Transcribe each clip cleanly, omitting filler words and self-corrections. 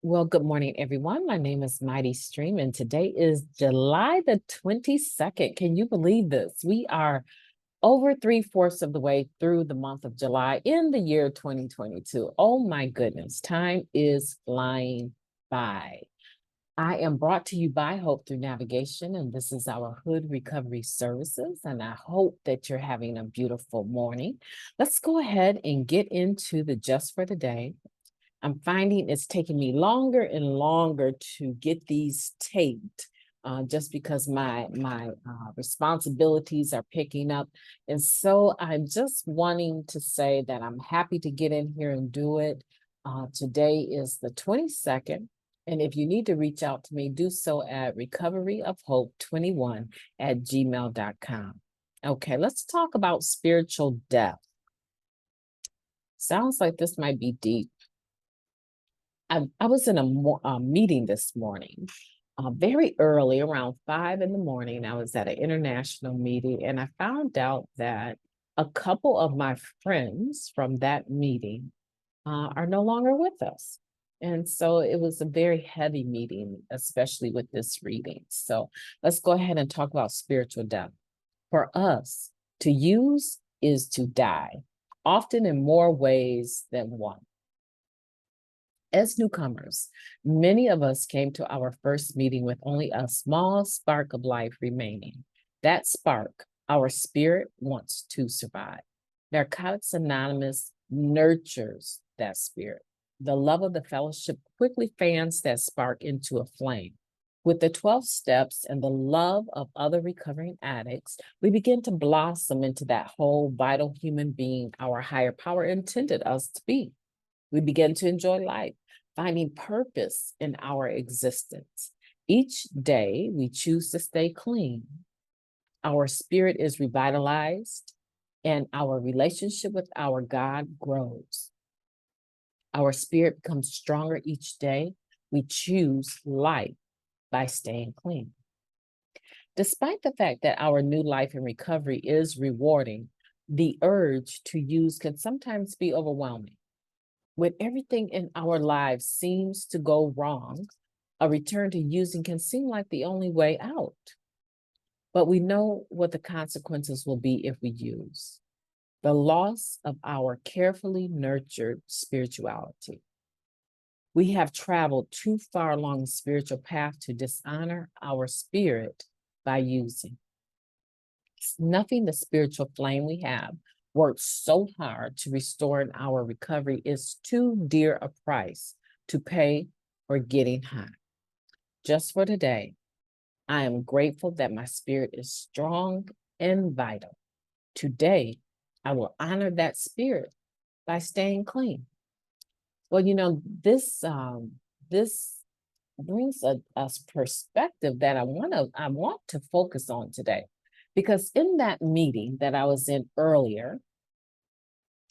Well, good morning, everyone. My name is MightyStream, and today is July the 22nd. Can you believe this? We are over three-fourths of the way through the month of July in the year 2022. Oh my goodness, time is flying by. I am brought to you by Hope Through Navigation, and this is our Hood Recovery Services, and I hope that you're having a beautiful morning. Let's go ahead and get into the Just for the Day. I'm finding it's taking me longer and longer to get these taped, just because my responsibilities are picking up. And so I'm just wanting to say that I'm happy to get in here and do it. Today is the 22nd. And if you need to reach out to me, do so at recoveryofhope21@gmail.com. Okay, let's talk about spiritual death. Sounds like this might be deep. I was in a meeting this morning, very early, around 5 in the morning. I was at an international meeting, and I found out that a couple of my friends from that meeting are no longer with us. And so it was a very heavy meeting, especially with this reading. So let's go ahead and talk about spiritual death. For us, to use is to die, often in more ways than one. As newcomers, many of us came to our first meeting with only a small spark of life remaining. That spark, our spirit, wants to survive. Narcotics Anonymous nurtures that spirit. The love of the fellowship quickly fans that spark into a flame. With the 12 steps and the love of other recovering addicts, we begin to blossom into that whole vital human being our higher power intended us to be. We begin to enjoy life, finding purpose in our existence. Each day we choose to stay clean. Our spirit is revitalized and our relationship with our God grows. Our spirit becomes stronger each day. We choose life by staying clean. Despite the fact that our new life in recovery is rewarding, the urge to use can sometimes be overwhelming. When everything in our lives seems to go wrong, a return to using can seem like the only way out. But we know what the consequences will be if we use. The loss of our carefully nurtured spirituality. We have traveled too far along the spiritual path to dishonor our spirit by using. Snuffing the spiritual flame we have worked so hard to restore in our recovery is too dear a price to pay for getting high. Just for today, I am grateful that my spirit is strong and vital. Today, I will honor that spirit by staying clean. Well, this brings a perspective that I want to focus on today. Because in that meeting that I was in earlier,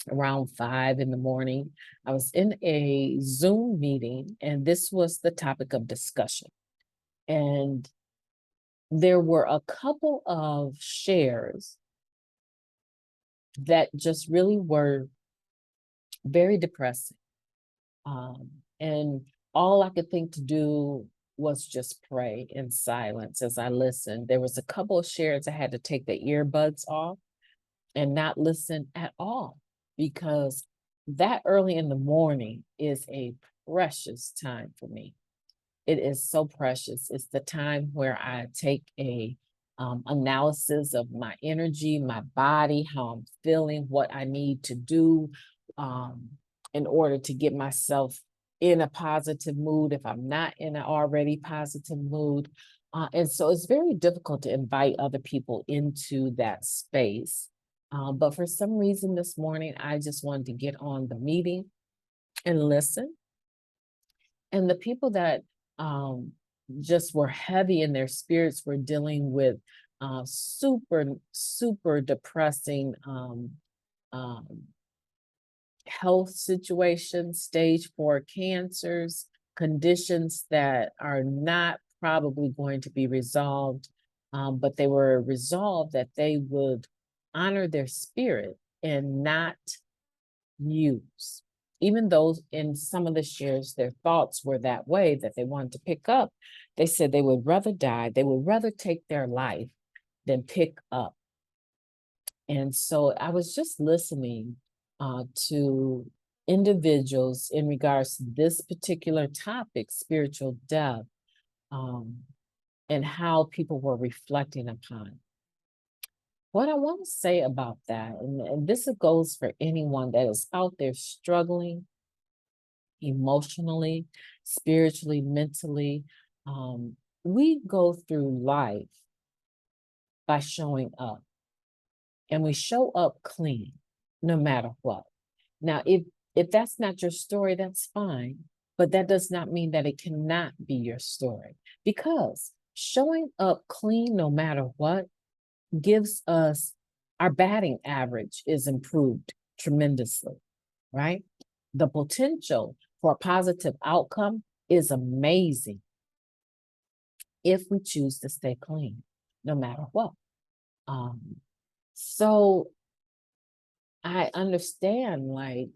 around 5 in the morning, I was in a Zoom meeting, and this was the topic of discussion. And there were a couple of shares that just really were very depressing. And all I could think to do was just pray in silence as I listened. There was a couple of shares I had to take the earbuds off and not listen at all, because that early in the morning is a precious time for me. It is so precious. It's the time where I take a analysis of my energy, my body, how I'm feeling, what I need to do in order to get myself in a positive mood if I'm not in an already positive mood. And so it's very difficult to invite other people into that space. But for some reason this morning, I just wanted to get on the meeting and listen. And the people that just were heavy in their spirits were dealing with super depressing health situations, stage 4 cancers, conditions that are not probably going to be resolved, but they were resolved that they would honor their spirit and not use. even though in some of the shares, their thoughts were that way, that they wanted to pick up, they said they would rather die, they would rather take their life than pick up. And so I was just listening to individuals in regards to this particular topic, spiritual death, and how people were reflecting upon it. What I want to say about that, and this goes for anyone that is out there struggling emotionally, spiritually, mentally, we go through life by showing up, and we show up clean no matter what. Now, if that's not your story, that's fine, but that does not mean that it cannot be your story, because showing up clean no matter what gives us, our batting average is improved tremendously, right? The potential for a positive outcome is amazing if we choose to stay clean no matter what. So I understand, like,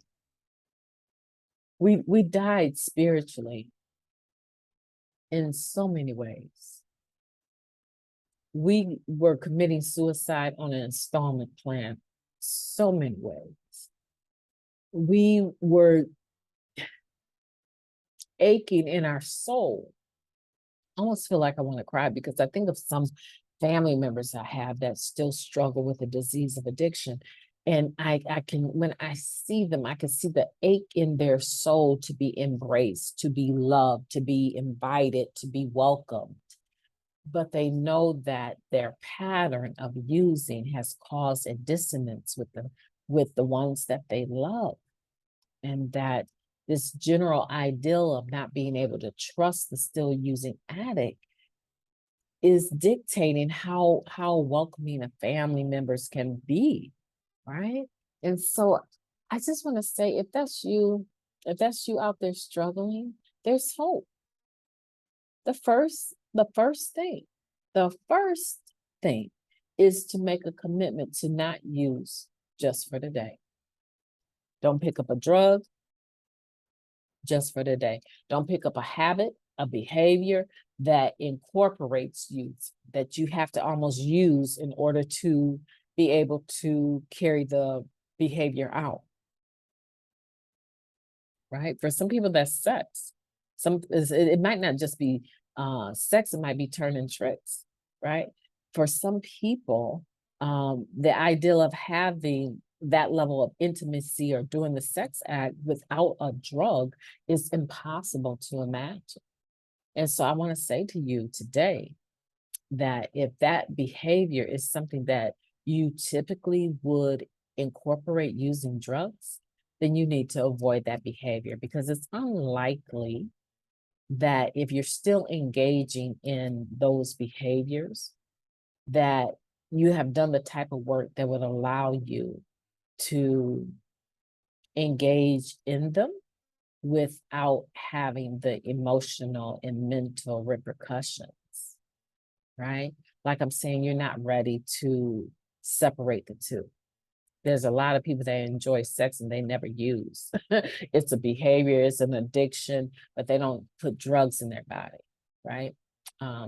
we died spiritually in so many ways. We were committing suicide on an installment plan, so many ways. We were aching in our soul. I almost feel like I want to cry, because I think of some family members I have that still struggle with the disease of addiction. And I can, when I see them, I can see the ache in their soul to be embraced, to be loved, to be invited, to be welcomed. But they know that their pattern of using has caused a dissonance with the ones that they love. And that this general ideal of not being able to trust the still using addict is dictating how welcoming a family members can be, right? And so I just want to say, if that's you out there struggling, there's hope. The first thing is to make a commitment to not use just for the day. Don't pick up a drug just for the day. Don't pick up a habit, a behavior that incorporates use, that you have to almost use in order to be able to carry the behavior out. Right? For some people, that's sex. It might not just be sex, it might be turning tricks, right? For some people, the ideal of having that level of intimacy or doing the sex act without a drug is impossible to imagine. And so I want to say to you today that if that behavior is something that you typically would incorporate using drugs, then you need to avoid that behavior, because it's unlikely that if you're still engaging in those behaviors, that you have done the type of work that would allow you to engage in them without having the emotional and mental repercussions, right? Like I'm saying, you're not ready to separate the two. There's a lot of people that enjoy sex and they never use. It's a behavior, it's an addiction, but they don't put drugs in their body, right?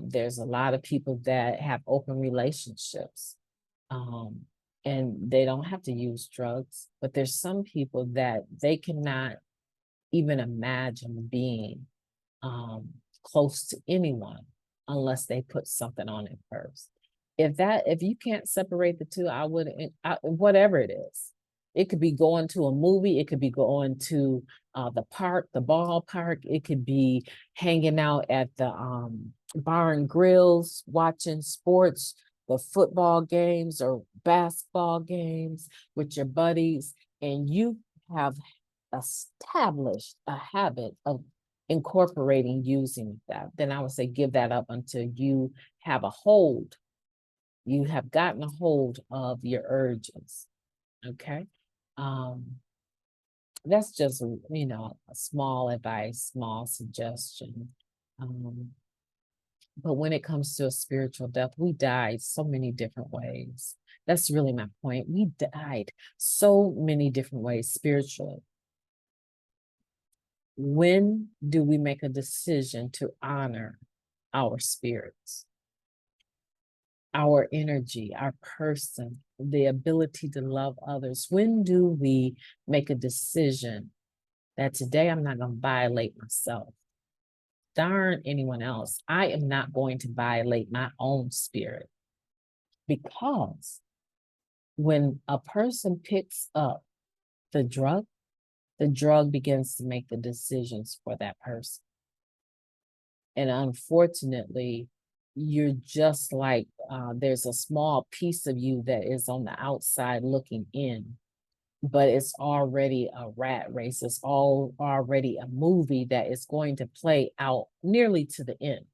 There's a lot of people that have open relationships, and they don't have to use drugs, but there's some people that they cannot even imagine being close to anyone unless they put something on it first. If you can't separate the two, I wouldn't, whatever it is. It could be going to a movie, it could be going to the park, the ballpark, it could be hanging out at the bar and grills, watching sports, the football games or basketball games with your buddies, and you have established a habit of incorporating using that, then I would say give that up until you have a hold. You have gotten a hold of your urges. Okay. That's just, a small advice, small suggestion. But when it comes to a spiritual death, we died so many different ways. That's really my point. We died so many different ways spiritually. When do we make a decision to honor our spirits, our energy, our person, the ability to love others? When do we make a decision that today I'm not going to violate myself? Darn anyone else. I am not going to violate my own spirit, because when a person picks up the drug begins to make the decisions for that person. And unfortunately, you're just like, there's a small piece of you that is on the outside looking in, but it's already a rat race. It's already a movie that is going to play out nearly to the end.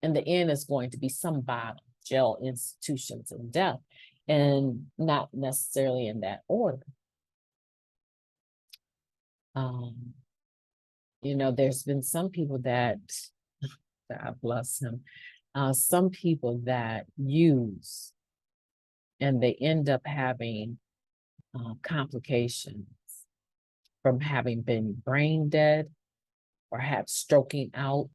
And the end is going to be some bottom, jail, institutions, and death, and not necessarily in that order. There's been some people that, God bless him, some people that use, and they end up having complications from having been brain dead or have stroking out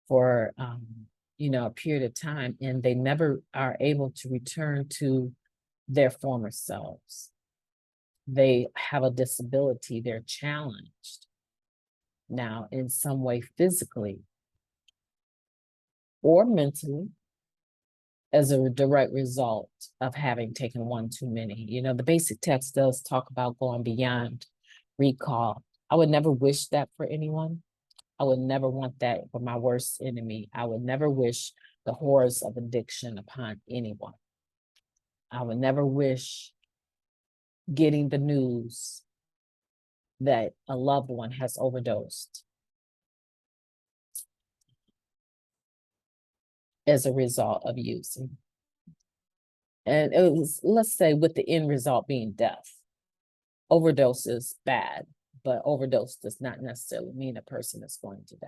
for a period of time, and they never are able to return to their former selves. They have a disability, they're challenged now in some way, physically or mentally, as a direct result of having taken one too many. The basic text does talk about going beyond recall. I would never wish that for anyone. I would never want that for my worst enemy. I would never wish the horrors of addiction upon anyone. I would never wish getting the news that a loved one has overdosed as a result of using. And it was, let's say, with the end result being death. Overdose is bad, but overdose does not necessarily mean a person is going to die,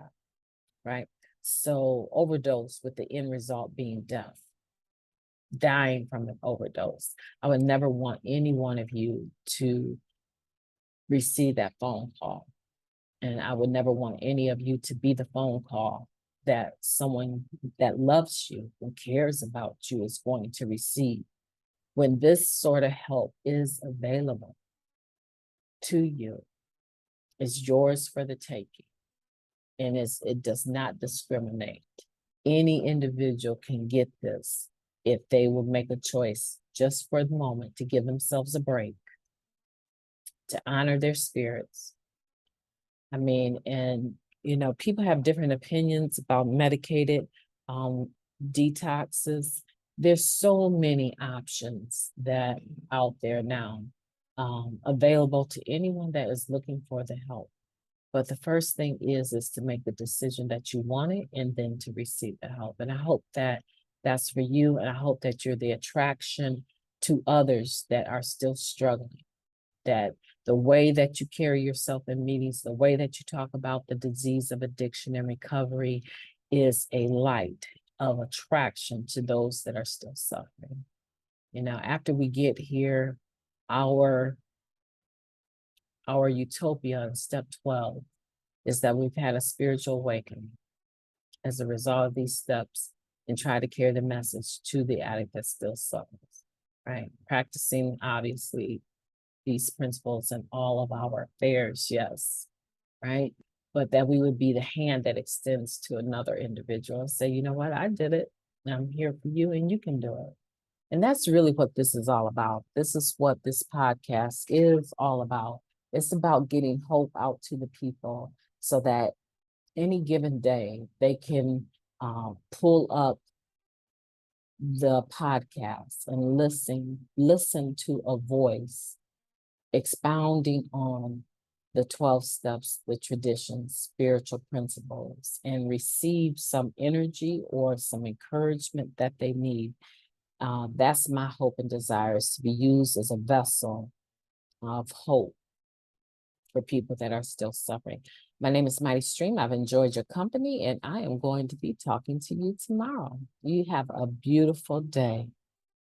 right? So overdose with the end result being death, dying from an overdose. I would never want any one of you to receive that phone call. And I would never want any of you to be the phone call that someone that loves you and cares about you is going to receive. When this sort of help is available to you, it's yours for the taking. And it does not discriminate. Any individual can get this if they will make a choice just for the moment to give themselves a break, to honor their spirits. I mean, and people have different opinions about medicated detoxes. There's so many options that out there now available to anyone that is looking for the help. But the first thing is to make the decision that you want it and then to receive the help. And I hope that that's for you. And I hope that you're the attraction to others that are still struggling, that the way that you carry yourself in meetings, the way that you talk about the disease of addiction and recovery is a light of attraction to those that are still suffering. After we get here, our utopia in step 12 is that we've had a spiritual awakening as a result of these steps, and try to carry the message to the addict that still suffers, right? Practicing, obviously, these principles in all of our affairs, yes, right? But that we would be the hand that extends to another individual and say, you know what, I did it. I'm here for you and you can do it. And that's really what this is all about. This is what this podcast is all about. It's about getting hope out to the people so that any given day they can pull up the podcast and listen to a voice expounding on the 12 steps, the traditions, spiritual principles, and receive some energy or some encouragement that they need. That's my hope and desire, is to be used as a vessel of hope for people that are still suffering. My name is MightyStream. I've enjoyed your company, and I am going to be talking to you tomorrow. You have a beautiful day.